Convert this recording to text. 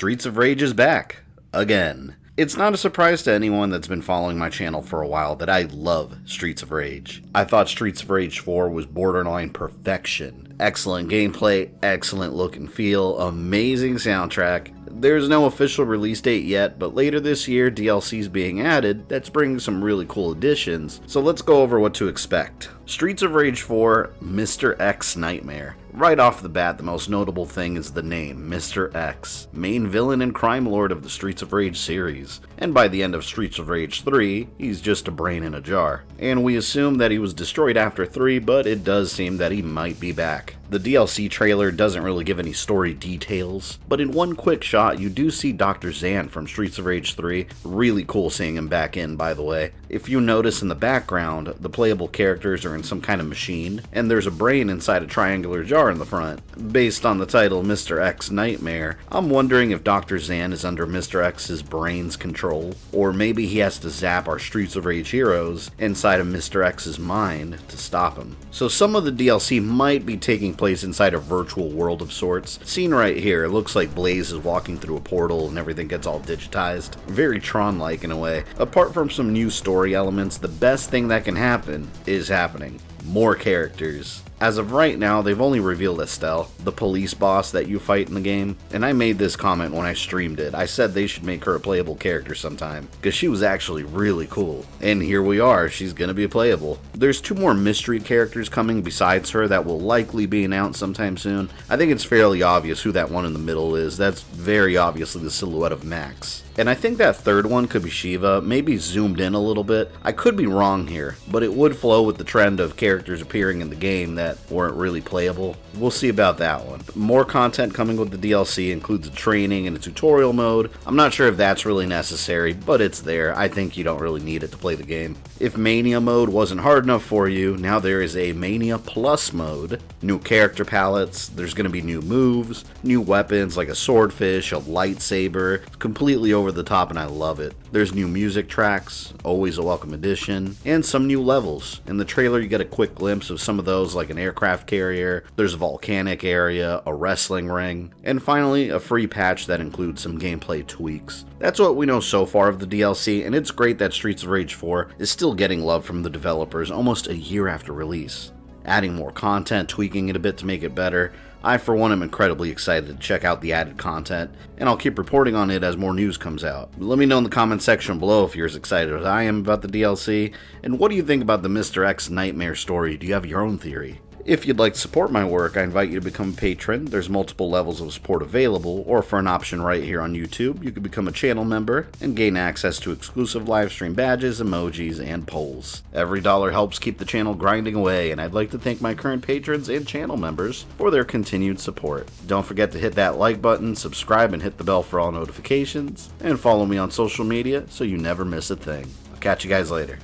Streets of Rage is back. Again. It's not a surprise to anyone that's been following my channel for a while that I love Streets of Rage. I thought Streets of Rage 4 was borderline perfection. Excellent gameplay, excellent look and feel, amazing soundtrack. There's no official release date yet, but later this year DLC is being added that's bringing some really cool additions, so let's go over what to expect. Streets of Rage 4, Mr. X Nightmare. Right off the bat, the most notable thing is the name, Mr. X, main villain and crime lord of the Streets of Rage series. And by the end of Streets of Rage 3, he's just a brain in a jar. And we assume that he was destroyed after 3, but it does seem that he might be back. The DLC trailer doesn't really give any story details, but in one quick shot you do see Dr. Zan from Streets of Rage 3. Really cool seeing him back in, by the way. If you notice in the background, the playable characters are in some kind of machine, and there's a brain inside a triangular jar in the front. Based on the title Mr. X Nightmare, I'm wondering if Dr. Zan is under Mr. X's brain's control, or maybe he has to zap our Streets of Rage heroes inside of Mr. X's mind to stop him. So some of the DLC might be taking place inside a virtual world of sorts. Seen right here, it looks like Blaze is walking through a portal and everything gets all digitized. Very Tron-like in a way. Apart from some new story elements, the best thing that can happen is happening. More characters. As of right now, they've only revealed Estel, the police boss that you fight in the game, and I made this comment when I streamed it. I said they should make her a playable character sometime, because she was actually really cool. And here we are, she's gonna be playable. There's 2 more mystery characters coming besides her that will likely be announced sometime soon. I think it's fairly obvious who that one in the middle is. That's very obviously the silhouette of Max. And I think that third one could be Shiva, maybe zoomed in a little bit. I could be wrong here, but it would flow with the trend of characters appearing in the game that weren't really playable. We'll see about that one. More content coming with the DLC includes a training and a tutorial mode. I'm not sure if that's really necessary, but it's there. I think you don't really need it to play the game. If Mania mode wasn't hard enough for you, now there is a Mania Plus mode. New character palettes, there's going to be new moves, new weapons like a swordfish, a lightsaber, completely over the top, and I love it. There's new music tracks, always a welcome addition, and some new levels. In the trailer you get a quick glimpse of some of those, like an aircraft carrier, there's a volcanic area, a wrestling ring, and finally a free patch that includes some gameplay tweaks. That's what we know so far of the DLC, and it's great that Streets of Rage 4 is still getting love from the developers almost a year after release. Adding more content, tweaking it a bit to make it better. I, for one, am incredibly excited to check out the added content, and I'll keep reporting on it as more news comes out. Let me know in the comment section below if you're as excited as I am about the DLC, and what do you think about the Mr. X Nightmare story? Do you have your own theory? If you'd like to support my work, I invite you to become a patron. There's multiple levels of support available, or for an option right here on YouTube, you can become a channel member and gain access to exclusive livestream badges, emojis, and polls. Every dollar helps keep the channel grinding away, and I'd like to thank my current patrons and channel members for their continued support. Don't forget to hit that like button, subscribe, and hit the bell for all notifications, and follow me on social media so you never miss a thing. I'll catch you guys later.